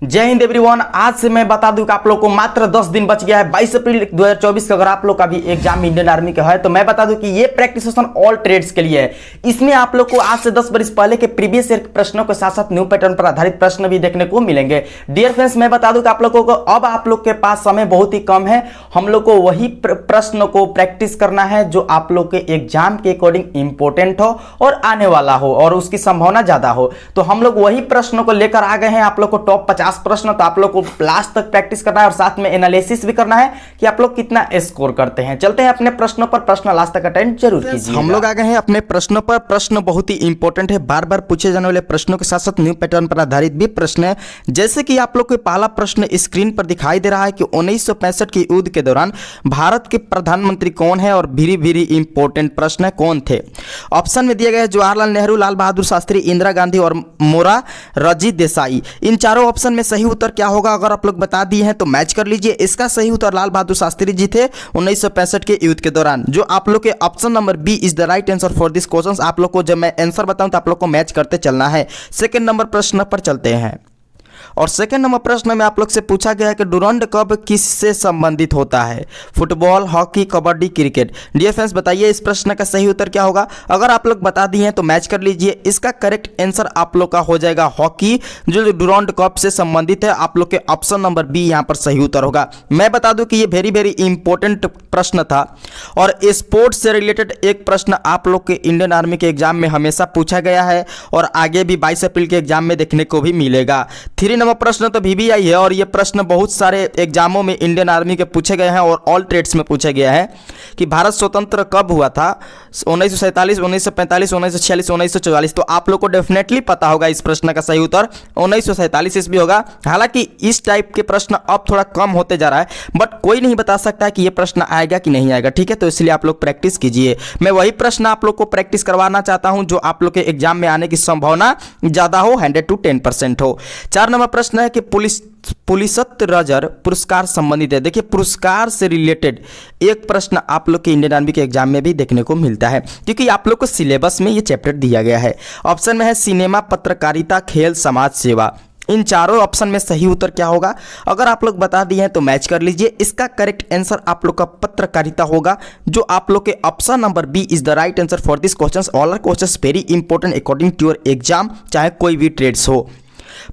जय हिंद एवरीवन। आज से मैं बता दूं कि आप लोग को मात्र 10 दिन बच गया है 22 अप्रैल 2024 का। अगर आप लोग का भी एग्जाम इंडियन आर्मी का है तो मैं बता दूं कि ये प्रैक्टिस सेशन ऑल ट्रेड्स के लिए है। इसमें आप लोग को आज से 10 बरस पहले के प्रीवियस ईयर प्रश्नों के साथ साथ न्यू पैटर्न पर आधारित प्रश्न भी देखने को मिलेंगे। डियर फ्रेंड्स, मैं बता दूं कि आप लोगों को अब आप लोग के पास समय बहुत ही कम है। हम लोग को वही प्रश्न को प्रैक्टिस करना है जो आप लोग के एग्जाम के अकॉर्डिंग इंपॉर्टेंट हो और आने वाला हो और उसकी संभावना ज्यादा हो। तो हम लोग वही प्रश्नों को लेकर आ गए हैं। आप लोग को टॉप 50 प्रश्न तो आप लोग को लास्ट तक प्रैक्टिस करना है और साथ में एनालिसिस भी करना है कि आप लोग कितना स्कोर करते हैं। चलते हैं अपने प्रश्नों पर। प्रश्न लास्ट तक अटेंड जरूर कीजिए। हम लोग आ गए हैं अपने प्रश्नों पर। प्रश्न बहुत ही इंपॉर्टेंट है, बार बार पूछे जाने वाले प्रश्नों के साथ साथ न्यू पैटर्न पर आधारित भी प्रश्न है। जैसे कि आप लोग को पहला प्रश्न स्क्रीन पर दिखाई दे रहा है कि 1965 की युद्ध के दौरान भारत के प्रधानमंत्री कौन है और वेरी वेरी इंपॉर्टेंट प्रश्न है, कौन थे। ऑप्शन में दिए गए जवाहरलाल नेहरू, लाल बहादुर शास्त्री, इंदिरा गांधी और मोरारजी देसाई। इन चारों ऑप्शन में सही उत्तर क्या होगा अगर आप लोग बता दिए हैं तो मैच कर लीजिए। इसका सही उत्तर लाल बहादुर शास्त्री जी थे 1965 के युद्ध के दौरान। जो आप लोग के option number B is the right answer for this question. आप लोग को जब मैं आंसर बताऊं तो आप लोग को मैच करते चलना है। सेकंड नंबर प्रश्न पर चलते हैं और सेकंड नंबर प्रश्न में आप लोग से पूछा गया है कि डुरंड कप किससे संबंधित होता है। Football, hockey, kabaddi, cricket. Dear friends, बताइए इस प्रश्न का सही उत्तर क्या होगा। अगर आप लोग बता दिए हैं तो मैच कर लीजिए। इसका करेक्ट आंसर आप लोग का हो जाएगा हॉकी, जो डुरंड कप से संबंधित है। आप लोग के ऑप्शन नंबर बी यहाँ पर सही उत्तर होगा। मैं बता दूं कि ये वेरी वेरी इंपॉर्टेंट प्रश्न था और स्पोर्ट्स से रिलेटेड एक प्रश्न आप लोग के इंडियन आर्मी के एग्जाम में हमेशा पूछा गया है और आगे भी 22 अप्रैल के एग्जाम में देखने को भी मिलेगा। 3 नंबर प्रश्न तो VVI है और ये प्रश्न बहुत सारे एग्जामों में इंडियन आर्मी के पूछे गए हैं और ऑल ट्रेड्स में पूछा गया है कि भारत स्वतंत्र कब हुआ था। 1947, 1945, 1946, 1944। तो आप लोग को डेफिनेटली पता होगा इस प्रश्न का सही उत्तर 1947 ईस्वी होगा। हालांकि इस टाइप के प्रश्न अब थोड़ा कम होते जा रहा है, बट कोई नहीं बता सकता है कि ये प्रश्न आएगा कि नहीं आएगा। ठीक है, तो इसलिए आप लोग प्रैक्टिस कीजिए। मैं वही प्रश्न आप लोग को प्रैक्टिस करवाना चाहता हूं जो आप लोग के एग्जाम में आने की संभावना ज्यादा हो, 100 to 10% हो। 4 नंबर प्रश्न है कि पुलिसत्तरजर पुरस्कार संबंधित है। देखिए, पुरस्कार से रिलेटेड एक प्रश्न आप लोग के इंडियन आर्मी के एग्जाम में भी देखने को मिलता है क्योंकि आप लोग को सिलेबस में ये चैप्टर दिया गया है। ऑप्शन में है सिनेमा, पत्रकारिता, खेल, समाज सेवा। इन चारों ऑप्शन में सही उत्तर क्या होगा अगर आप लोग बता दिए हैं तो मैच कर लीजिए। इसका करेक्ट आंसर आप लोग का पत्रकारिता होगा, जो आप लोग के option number B is the right answer for this questions. All are questions very important according to your exam, चाहे कोई भी ट्रेड्स हो।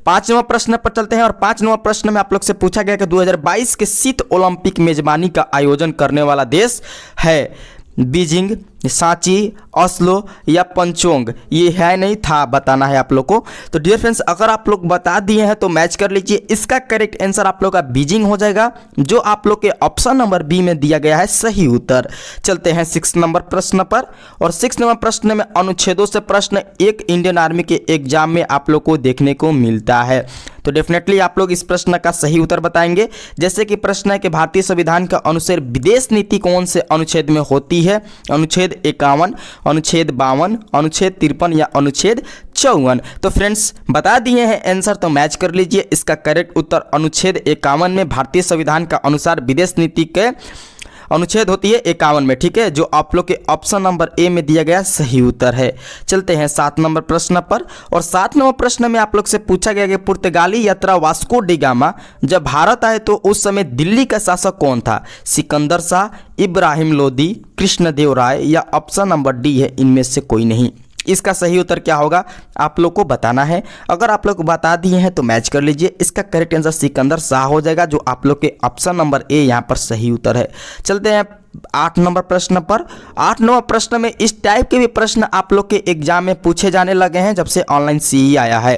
5 नंबर प्रश्न पर चलते हैं और 5 नंबर प्रश्न में आप लोग से पूछा गया कि 2022 के शीत ओलंपिक मेजबानी का आयोजन करने वाला देश है बीजिंग, सांची, ओस्लो या पंचोंग। ये है नहीं था, बताना है आप लोग को। तो डियर फ्रेंड्स, अगर आप लोग बता दिए हैं तो मैच कर लीजिए। इसका करेक्ट आंसर आप लोग का बीजिंग हो जाएगा, जो आप लोग के ऑप्शन नंबर बी में दिया गया है सही उत्तर। चलते हैं 6 नंबर प्रश्न पर और 6 नंबर प्रश्न में अनुच्छेदों से प्रश्न एक इंडियन आर्मी के एग्जाम में आप लोग को देखने को मिलता है। तो डेफिनेटली आप लोग इस प्रश्न का सही उत्तर बताएंगे। जैसे कि प्रश्न है कि भारतीय संविधान का अनुच्छेद विदेश नीति कौन से अनुच्छेद में होती है। अनुच्छेद 51, अनुच्छेद 52, अनुच्छेद 53 या अनुच्छेद 54। तो फ्रेंड्स, बता दिए हैं आंसर तो मैच कर लीजिए। इसका करेक्ट उत्तर अनुच्छेद 51 में भारतीय संविधान का अनुसार विदेश नीति के अनुच्छेद होती है 51 में। ठीक है, जो आप लोग के ऑप्शन नंबर ए में दिया गया सही उत्तर है। चलते हैं 7 नंबर प्रश्न पर और 7 नंबर प्रश्न में आप लोग से पूछा गया कि पुर्तगाली यात्रा वास्को डी गामा जब भारत आए तो उस समय दिल्ली का शासक कौन था। सिकंदर शाह, इब्राहिम लोदी, कृष्णदेव राय या ऑप्शन नंबर डी है इनमें से कोई नहीं। इसका सही उत्तर क्या होगा आप लोग को बताना है। अगर आप लोग बता दिए हैं तो मैच कर लीजिए। इसका करेक्ट आंसर सिकंदर शाह हो जाएगा, जो आप लोग के ऑप्शन नंबर ए यहाँ पर सही उत्तर है। चलते हैं 8 नंबर प्रश्न पर। 8 नंबर प्रश्न में इस टाइप के भी प्रश्न आप लोग के एग्जाम में पूछे जाने लगे हैं जब से ऑनलाइन CE आया है।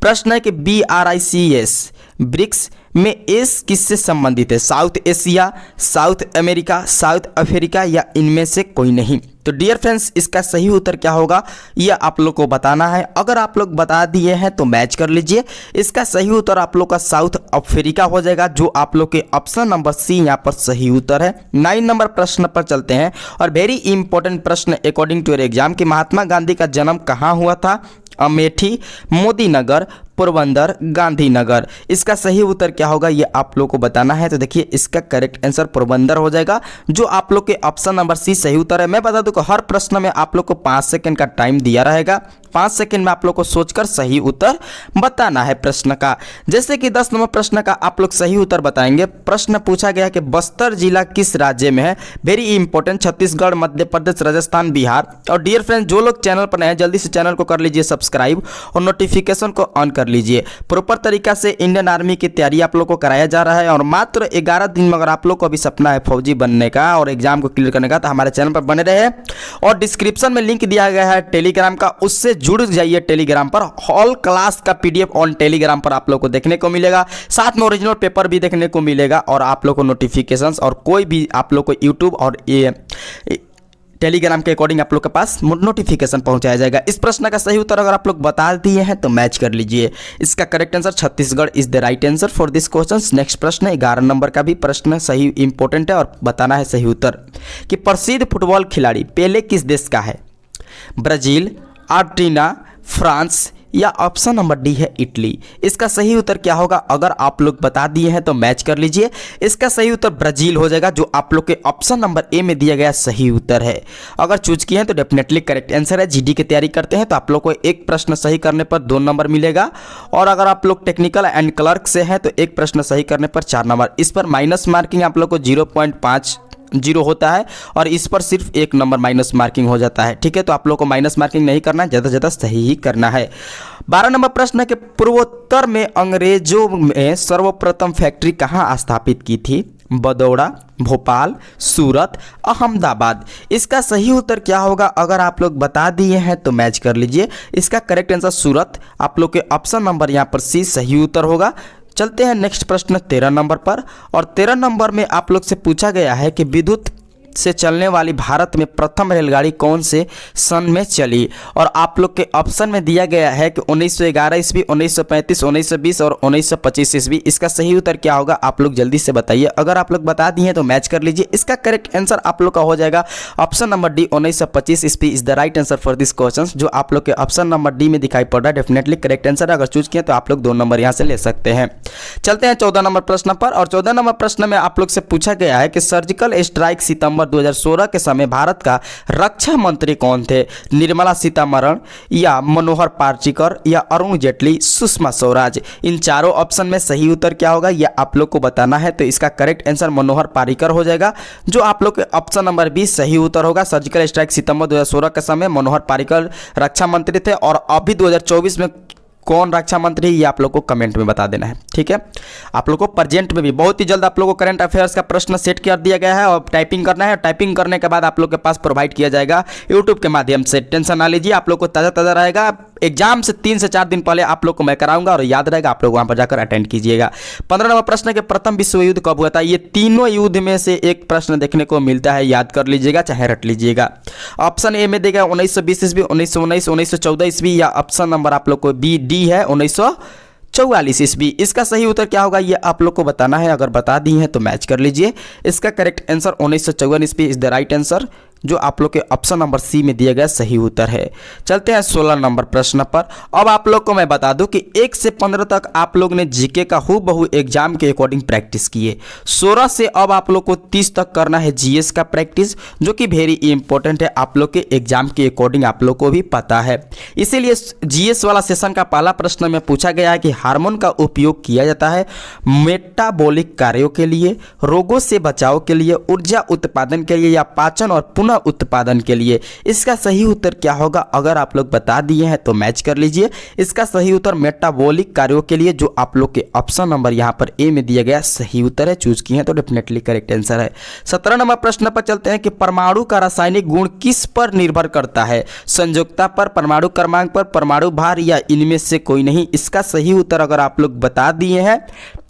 प्रश्न है कि BRICS ब्रिक्स में एस किससे संबंधित है। South Asia, south America, south Africa या इनमें से कोई नहीं। तो डियर फ्रेंड्स, इसका सही उत्तर क्या होगा यह आप लोग को बताना है। अगर आप लोग बता दिए हैं तो मैच कर लीजिए। इसका सही उत्तर आप लोग का साउथ अफ्रीका हो जाएगा, जो आप लोग के ऑप्शन नंबर सी यहाँ पर सही उत्तर है। 9 नंबर प्रश्न पर चलते हैं और वेरी इंपॉर्टेंट प्रश्न अकॉर्डिंग टू योर एग्जाम कि महात्मा गांधी का जन्म कहाँ हुआ था। अमेठी, मोदी नगर, पोरबंदर, गांधीनगर। इसका सही उत्तर क्या होगा ये आप लोग को बताना है। तो देखिए इसका करेक्ट आंसर पोरबंदर हो जाएगा, जो आप लोग के ऑप्शन नंबर सी सही उत्तर है। मैं बता दूं कि हर प्रश्न में आप लोग को 5 सेकंड का टाइम दिया रहेगा। 5 सेकंड में आप लोग को सोचकर सही उत्तर बताना है प्रश्न का। जैसे कि 10 नंबर प्रश्न का आप लोग सही उत्तर बताएंगे। प्रश्न पूछा गया कि बस्तर जिला किस राज्य में है। Very important, Chhattisgarh, Madhya Pradesh, Rajasthan, Bihar. और डियर फ्रेंड्स, जो लोग चैनल पर नए हैं जल्दी से चैनल को कर लीजिए सब्सक्राइब और नोटिफिकेशन को ऑन कर लीजिए। प्रॉपर तरीका से इंडियन आर्मी की तैयारी आप लोग को कराया जा रहा है और मात्र 11 दिन में अगर आप लोग को अभी सपना है फौजी बनने का और एग्जाम को क्लियर करने का, तो हमारे चैनल पर बने रहे। और डिस्क्रिप्शन में लिंक दिया गया है टेलीग्राम का, उससे जुड़ जाइए टेलीग्राम पर। ऑल क्लास का पीडीएफ ऑन टेलीग्राम पर आप लोग को देखने को मिलेगा, साथ में ओरिजिनल पेपर भी देखने को मिलेगा और आप लोग को नोटिफिकेशंस और कोई भी आप लोग को यूट्यूब और टेलीग्राम के अकॉर्डिंग आप लोग के पास नोटिफिकेशन पहुंचाया जाएगा। इस प्रश्न का सही उत्तर अगर आप लोग बता दिए हैं तो मैच कर लीजिए। इसका correct answer Chhattisgarh is the right answer for this question. Next प्रश्न 11 नंबर का भी प्रश्न सही इंपॉर्टेंट है और बताना है सही उत्तर कि प्रसिद्ध फुटबॉल खिलाड़ी पेले किस देश का है। ब्राजील, अर्जेंटीना, फ्रांस या ऑप्शन नंबर डी है इटली। इसका सही उत्तर क्या होगा अगर आप लोग बता दिए हैं तो मैच कर लीजिए। इसका सही उत्तर ब्राजील हो जाएगा, जो आप लोग के ऑप्शन नंबर ए में दिया गया सही उत्तर है। अगर चूज किए हैं तो डेफिनेटली करेक्ट आंसर है। जीडी की तैयारी करते हैं तो आप लोग को एक प्रश्न सही करने पर 2 नंबर मिलेगा और अगर आप लोग टेक्निकल एंड क्लर्क से हैं तो एक प्रश्न सही करने पर 4 नंबर। इस पर माइनस मार्किंग आप लोग को 0.50 होता है और इस पर सिर्फ 1 नंबर माइनस मार्किंग हो जाता है। ठीक है, तो आप लोग को माइनस मार्किंग नहीं करना है, ज़्यादा से ज़्यादा सही ही करना है। 12 नंबर प्रश्न है कि पूर्वोत्तर में अंग्रेजों में सर्वप्रथम फैक्ट्री कहाँ स्थापित की थी। बदौड़ा, भोपाल, सूरत, अहमदाबाद। इसका सही उत्तर क्या होगा अगर आप लोग बता दिए हैं तो मैच कर लीजिए। इसका करेक्ट आंसर सूरत, आप लोग के ऑप्शन नंबर यहाँ पर सी सही उत्तर होगा। चलते हैं नेक्स्ट प्रश्न 13 नंबर पर और 13 नंबर में आप लोग से पूछा गया है कि विद्युत से चलने वाली भारत में प्रथम रेलगाड़ी कौन से सन में चली और आप लोग के ऑप्शन में दिया गया है कि 1911 ईस्वी, 1935, 1920 और 1925 ईस्वी। इसका सही उत्तर क्या होगा आप लोग जल्दी से बताइए। अगर आप लोग बता दिए तो मैच कर लीजिए। इसका करेक्ट आंसर आप लोग का हो जाएगा ऑप्शन नंबर डी, 1925 ईस्वी is the right answer for this question, जो आप लोग के ऑप्शन नंबर डी में दिखाई पड़ रहा है। डेफिनेटली करेक्ट आंसर अगर चूज किए तो आप लोग 2 नंबर यहाँ से ले सकते हैं। चलते हैं 14 नंबर प्रश्न पर और 14 नंबर प्रश्न में आप लोग से पूछा गया है कि सर्जिकल स्ट्राइक सितंबर 2016 के समय भारत का रक्षा मंत्री कौन थे। निर्मला सीतारमण या मनोहर पार्रिकर या अरुण जेटली, सुषमा स्वराज। इन चारों ऑप्शन में सही उत्तर क्या होगा ये आप लोग को बताना है। तो इसका करेक्ट आंसर मनोहर पार्रिकर हो जाएगा, जो आप लोग के ऑप्शन नंबर 20 सही उत्तर होगा। सर्जिकल स्ट्राइक सितंबर 2016 के समय मनोहर पार्रिकर रक्षा मंत्री थे और अभी 2024 में कौन रक्षा मंत्री ये आप लोग को कमेंट में बता देना है। ठीक है, आप लोग को प्रेजेंट में भी बहुत ही जल्द आप लोग को करंट अफेयर्स का प्रश्न सेट कर दिया गया है और टाइपिंग करना है। टाइपिंग करने के बाद आप लोग के पास प्रोवाइड किया जाएगा यूट्यूब के माध्यम से। टेंशन ना लीजिए, आप लोग को ताज़ा ताज़ा रहेगा। एग्जाम से 3 से 4 दिन पहले आप लोग को मैं कराऊंगा और याद रहेगा, आप लोग वहां पर जाकर अटेंड कीजिएगा। 15 नंबर प्रश्न के प्रथम विश्व युद्ध कब हुआ था। ये तीनों युद्ध में से एक प्रश्न देखने को मिलता है, याद कर लीजिएगा चाहे रट लीजिएगा। ऑप्शन ए में देगा 1920 ईस्वी, 1919, 1914 ईस्वी या ऑप्शन नंबर आप लोग को बी डी है 1944 ईस्वी। इसका सही उत्तर क्या होगा ये आप लोग को बताना है। अगर बता दी हैं तो मैच कर लीजिए। इसका करेक्ट आंसर 1954 ईस्वी इज द राइट आंसर, जो आप लोग के ऑप्शन नंबर सी में दिया गया सही उत्तर है। चलते हैं 16 नंबर प्रश्न पर। अब आप लोग को मैं बता दूं कि 1 से 15 तक आप लोग ने जीके का हूबहू एग्जाम के अकॉर्डिंग प्रैक्टिस किए। 16 से अब आप लोग को 30 तक करना है जीएस का प्रैक्टिस, जो कि वेरी इंपॉर्टेंट है। आप लोग के एग्जाम के अकॉर्डिंग आप लोग को भी पता है, इसीलिए जीएस वाला सेशन का पहला प्रश्न में पूछा गया है कि हार्मोन का उपयोग किया जाता है मेटाबॉलिक कार्यों के लिए, रोगों से बचाव के लिए, ऊर्जा उत्पादन के लिए या पाचन और पुनः उत्पादन के लिए। इसका सही उत्तर क्या होगा अगर आप लोग बता दिए हैं तो मैच कर लीजिए। इसका सही उत्तर मेटाबॉलिक कार्यों के लिए, जो आप लोग के ऑप्शन नंबर यहां पर ए में दिया गया सही उत्तर है। चूज किए हैं तो डेफिनेटली करेक्ट आंसर है। 17 नंबर प्रश्न पर चलते हैं कि परमाणु का रासायनिक गुण किस पर निर्भर करता है। संयोजकता पर, परमाणु क्रमांक पर, परमाणु भार या इनमें से कोई नहीं। इसका सही उत्तर अगर आप लोग बता दिए हैं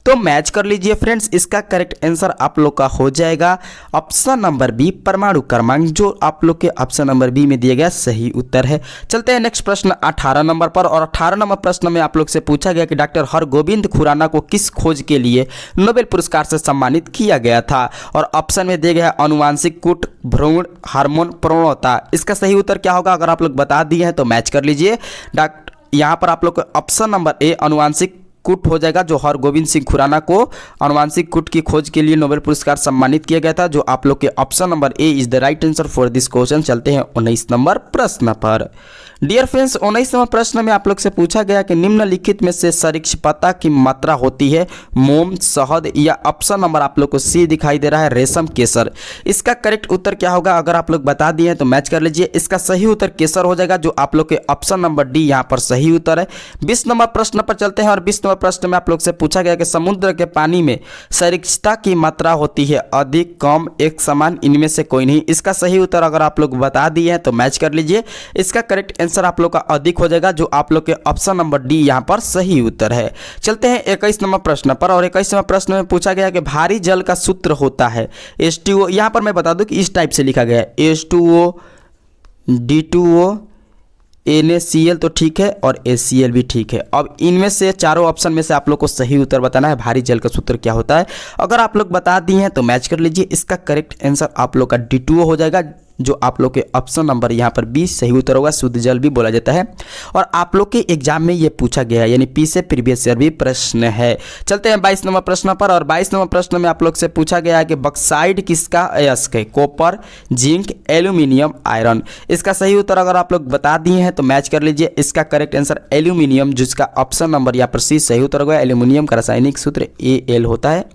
तो मैच कर लीजिए फ्रेंड्स। इसका करेक्ट आंसर आप लोग का हो जाएगा ऑप्शन नंबर बी, परमाणु क्रमांक, जो आप लोग के ऑप्शन नंबर बी में दिया गया सही उत्तर है। चलते हैं नेक्स्ट प्रश्न 18 नंबर पर और 18 नंबर प्रश्न में आप लोग से पूछा गया कि डॉक्टर हरगोविंद खुराना को किस खोज के लिए नोबेल पुरस्कार से सम्मानित किया गया था और ऑप्शन में दिया गया है अनुवांशिक कूट, भ्रूण, हार्मोन, प्रवणता। इसका सही उत्तर क्या होगा अगर आप लोग बता दिए हैं तो मैच कर लीजिए। यहाँ पर आप लोग को ऑप्शन नंबर ए अनुवांशिक कूट हो जाएगा, जो हरगोविंद सिंह खुराना को अनुवांशिक कूट की खोज के लिए नोबेल पुरस्कार सम्मानित किया गया था, जो आप लोग के option number A is the right answer for this question. चलते हैं 19 नंबर प्रश्न पर। डियर फ्रेंड्स, 19 नंबर प्रश्न में आप लोग से पूछा गया कि निम्नलिखित में से सरिक्षपता की मात्रा होती है मोम, शहद या ऑप्शन नंबर आप लोग को सी दिखाई दे रहा है रेशम, केसर। इसका करेक्ट उत्तर क्या होगा? अगर आप लोग बता दिए हैं तो मैच कर लीजिए। इसका सही उत्तर केसर हो जाएगा, जो आप लोग के ऑप्शन नंबर डी यहाँ पर सही उत्तर है। 20 नंबर प्रश्न पर चलते हैं और 20 नंबर प्रश्न में आप लोग से पूछा गया कि समुद्र के पानी में सरिक्षता की मात्रा होती है अधिक, कम, एक समान, इनमें से कोई नहीं। इसका सही उत्तर अगर आप लोग बता दिए हैं तो मैच कर लीजिए। इसका करेक्ट आंसर आप लोग का अधिक हो जाएगा, जो आप लोग के ऑप्शन नंबर डी यहां पर सही उत्तर है। चलते हैं 21 नंबर प्रश्न पर और 21 नंबर प्रश्न में पूछा गया कि भारी जल का सूत्र होता है H2O। यहां पर मैं बता दूं कि इस टाइप से लिखा गया है H2O, D2O, NaCl तो ठीक है और ACl भी ठीक है। अब इनमें से चारों ऑप्शन में से आप लोग को सही उत्तर बताना है भारी जल का सूत्र क्या होता है। अगर आप लोग बता दिए हैं तो मैच कर लीजिए। इसका करेक्ट आंसर आप लोग का D2O हो जाएगा, जो आप लोग के ऑप्शन नंबर यहाँ पर 20 सही उत्तर होगा। शुद्ध जल भी बोला जाता है और आप लोग के एग्जाम में ये पूछा गया है, यानी पी से प्रीवियस ईयर भी प्रश्न है। चलते हैं 22 नंबर प्रश्न पर और 22 नंबर प्रश्न में आप लोग से पूछा गया है कि बक्साइड किसका अयस्क है? Copper, zinc, aluminium, iron. इसका सही उत्तर अगर आप लोग बता दिए हैं तो मैच कर लीजिए। इसका करेक्ट आंसर एल्यूमिनियम, जिसका ऑप्शन नंबर यहाँ पर सी सही उत्तर होगा। एल्यूमिनियम का रासायनिक सूत्र Al होता है,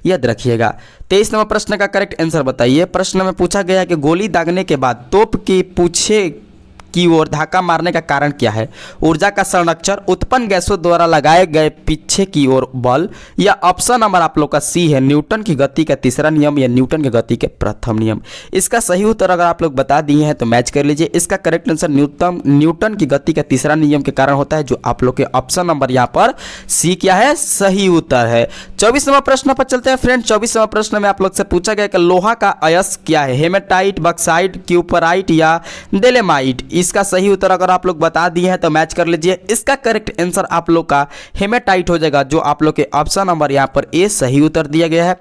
याद रखिएगा। 23 नंबर प्रश्न का करेक्ट आंसर बताइए। प्रश्न में पूछा गया कि गोली दागने के बाद तोप के पूछे की ओर धक्का मारने का कारण क्या है? ऊर्जा का संरक्षण, उत्पन्न गैसों द्वारा लगाए गए पीछे की ओर बल, या ऑप्शन नंबर आप लोग का सी है न्यूटन की गति का तीसरा नियम या न्यूटन की गति के प्रथम नियम। इसका सही उत्तर अगर आप लोग बता दिए हैं तो मैच कर लीजिए। इसका करेक्ट आंसर न्यूटन की गति का तीसरा नियम के कारण होता है, जो आप लोग के ऑप्शन नंबर यहाँ पर सी क्या है? सही उत्तर है। 24 नंबर प्रश्न पर चलते हैं फ्रेंड। 24 नंबर प्रश्न में आप लोग से पूछा गया कि लोहा का अयस्क क्या है? हेमेटाइट, बक्साइट, क्यूपराइट या डेलेमाइट। इसका सही उत्तर अगर आप लोग बता दिए हैं तो मैच कर लीजिए। इसका करेक्ट आंसर आप लोग का हेमेटाइट हो जाएगा, जो आप लोग के ऑप्शन नंबर यहाँ पर ए सही उत्तर दिया गया है।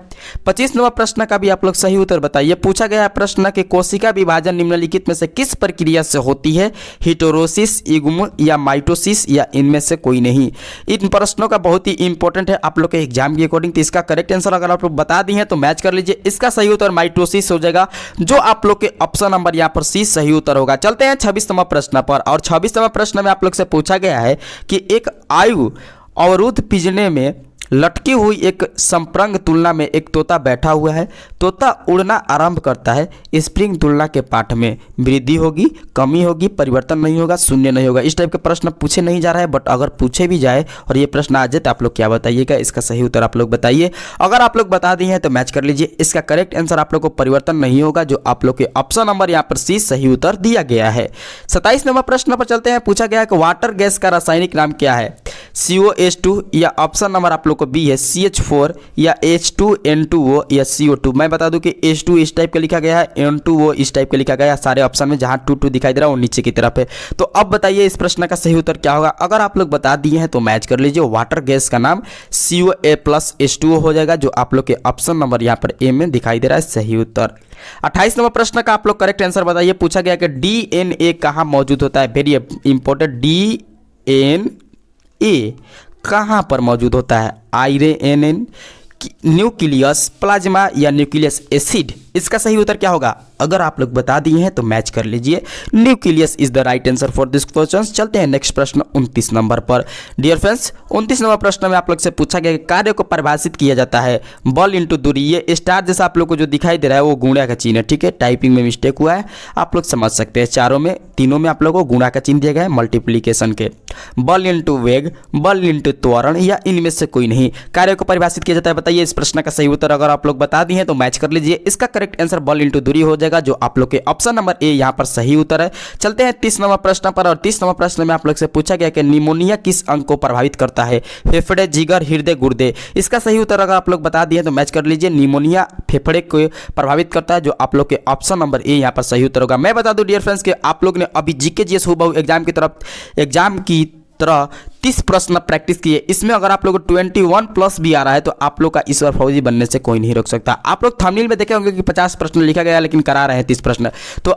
25 नंबर प्रश्न का भी आप लोग सही उत्तर बताइए। पूछा गया है प्रश्न के कोशिका विभाजन निम्नलिखित में से किस प्रक्रिया से होती है? हिटोरोसिस, युग्म या माइटोसिस, या इनमें से कोई नहीं। इन प्रश्नों का बहुत ही इंपॉर्टेंट है आप लोग के एग्जाम के अकॉर्डिंग, तो इसका करेक्ट आंसर अगर आप लोग बता दिए हैं तो मैच कर लीजिए। इसका सही उत्तर माइटोसिस हो जाएगा, जो आप लोग के ऑप्शन नंबर यहाँ पर सी सही उत्तर होगा। चलते हैं 26 नंबर प्रश्न पर और 26 नंबर प्रश्न में आप लोग से पूछा गया है कि एक आयु अवरुद्ध पिंजरे में लटकी हुई एक संप्रंग तुलना में एक तोता बैठा हुआ है। तोता उड़ना आरंभ करता है। स्प्रिंग तुलना के पाठ में वृद्धि होगी, कमी होगी, परिवर्तन नहीं होगा, शून्य नहीं होगा। इस टाइप के प्रश्न पूछे नहीं जा रहा है, बट अगर पूछे भी जाए और ये प्रश्न आ जाए तो आप लोग क्या बताइएगा? इसका सही उत्तर आप लोग बताइए। अगर आप लोग बता दिए हैं तो मैच कर लीजिए। इसका करेक्ट आंसर आप लोग को परिवर्तन नहीं होगा, जो आप लोग के ऑप्शन नंबर यहाँ पर सी सही उत्तर दिया गया है। 27 नंबर प्रश्न पर चलते हैं। पूछा गया कि वाटर गैस का रासायनिक नाम क्या है? COH2 या ऑप्शन नंबर आप लोग को बी है CH4 या H2N2O या CO2। मैं बता दूं कि H2 इस टाइप का लिखा गया है, N2O इस टाइप का लिखा गया है सारे ऑप्शन में। जहां 2 दिखाई दे रहा है वो नीचे की तरफ है। तो अब बताइए इस प्रश्न का सही उत्तर क्या होगा? अगर आप लोग बता दिए हैं तो मैच कर लीजिए। वाटर गैस का नाम COA+H2O हो जाएगा, जो आप लोग के ऑप्शन नंबर यहाँ पर ए में दिखाई दे रहा है सही उत्तर। 28 नंबर प्रश्न का आप लोग करेक्ट आंसर बताइए। पूछा गया कि DNA कहाँ मौजूद होता है? वेरी इंपॉर्टेंट, DNA कहाँ पर मौजूद होता है? आयरन, न्यूक्लियस, प्लाज्मा या न्यूक्लियस एसिड। इसका सही उत्तर क्या होगा? अगर आप लोग बता दिए हैं तो मैच कर लीजिए। Nucleus is the right answer for this question. चलते हैं नेक्स्ट प्रश्न 29 नंबर पर। डियर फ्रेंड्स, 29 नंबर प्रश्न में आप लोग से पूछा गया कि कार्य को परिभाषित किया जाता है बल इंटू दूरी। ये स्टार जैसा आप लोग को जो दिखाई दे रहा है वो गुणा का चिन्ह है, ठीक है। टाइपिंग में मिस्टेक हुआ है, आप लोग समझ सकते हैं। तीनों में आप लोग को गुणा का चिन्ह दिया गया है मल्टीप्लीकेशन के। बल इंटू वेग, बल इंटू त्वरण, या इनमें से कोई नहीं। कार्य को परिभाषित किया जाता है, बताइए इस प्रश्न का सही उत्तर अगर आप लोग बता दिए हैं तो मैच कर लीजिए। इसका करेक्ट आंसर बल इंटू दूरी हो जाएगा, जो आप लोग के ऑप्शन नंबर ए यहां पर सही उत्तर है। चलते हैं 30 नंबर प्रश्न पर और 30 नंबर प्रश्न में आप लोग से पूछा गया कि निमोनिया किस अंग को प्रभावित करता है? फेफड़े, जिगर, हृदय, गुर्दे। इसका सही उत्तर अगर आप लोग बता दिए तो मैच कर लीजिए। निमोनिया फेफड़े को प्रभावित करता है, जो आप लोग के ऑप्शन नंबर ए यहां पर सही उत्तर होगा। मैं बता दूं डियर फ्रेंड्स कि आप लोग ने अभी जीके जीएस हुबहू एग्जाम की तरह 30 प्रश्न प्रैक्टिस किए। इसमें अगर आप लोग को 21 प्लस भी आ रहा है तो आप लोग का ईश्वर फौजी बनने से कोई नहीं रोक सकता। आप लोग थंबनेल में देखे होंगे कि 50 प्रश्न लिखा गया, लेकिन करा रहे हैं 30 प्रश्न। तो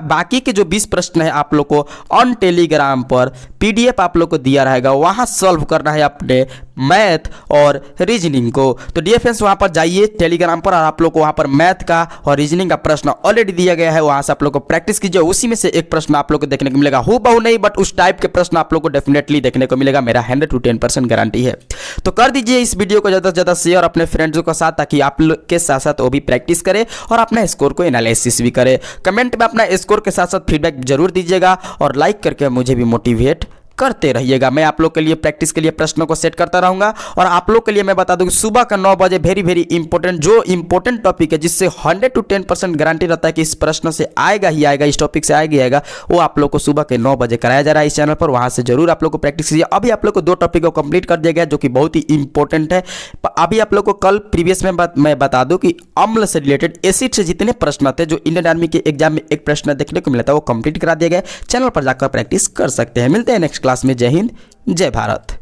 बाकी के जो 20 प्रश्न है आप लोग को ऑन टेलीग्राम पर PDF आप लोग को दिया रहेगा, वहाँ सॉल्व करना है अपने मैथ और रीजनिंग को। तो डियर फ्रेंड्स, वहाँ पर जाइए टेलीग्राम पर और आप लोग को वहाँ पर मैथ का और रीजनिंग का प्रश्न ऑलरेडी दिया गया है, वहाँ से आप लोग को प्रैक्टिस कीजिए। उसी में से एक प्रश्न आप लोग को देखने को मिलेगा, हूबहू नहीं बट उस टाइप के प्रश्न आप लोग को डेफिनेटली देखने को मिलेगा, मेरा 100 to 10% गारंटी है। तो कर दीजिए इस वीडियो को ज़्यादा से ज़्यादा शेयर अपने फ्रेंड्सों के साथ, ताकि आप लोग के साथ साथ वो भी प्रैक्टिस करें और अपने स्कोर को एनालिसिस भी करें। कमेंट में अपना स्कोर के साथ साथ फीडबैक जरूर दीजिएगा और लाइक करके मुझे भी मोटिवेट करते रहिएगा। मैं आप लोग के लिए प्रैक्टिस के लिए प्रश्नों को सेट करता रहूंगा और आप लोग के लिए मैं बता दूं कि सुबह का 9 बजे वेरी इंपॉर्टेंट जो इंपॉर्टेंट टॉपिक है, जिससे 100 to 10% गारंटी रहता है कि इस प्रश्न से आएगा ही आएगा, इस टॉपिक से आएगा, वो आप लोग को सुबह के 9 बजे कराया जा रहा है इस चैनल पर। वहां से जरूर आप लोग को प्रैक्टिस कीजिए। अभी आप लोग को 2 टॉपिक को कंप्लीट कर दिया गया जो कि बहुत ही इंपॉर्टेंट है। अभी आप लोग को कल प्रीवियस में मैं बता दूं कि अम्ल से रिलेटेड, एसिड से जितने प्रश्न थे जो इंडियन आर्मी के एग्जाम में एक प्रश्न देखने को मिला था, वो कंप्लीट करा दिया गया। चैनल पर जाकर प्रैक्टिस कर सकते हैं। मिलते हैं नेक्स्ट क्लास में। जय हिंद, जय भारत।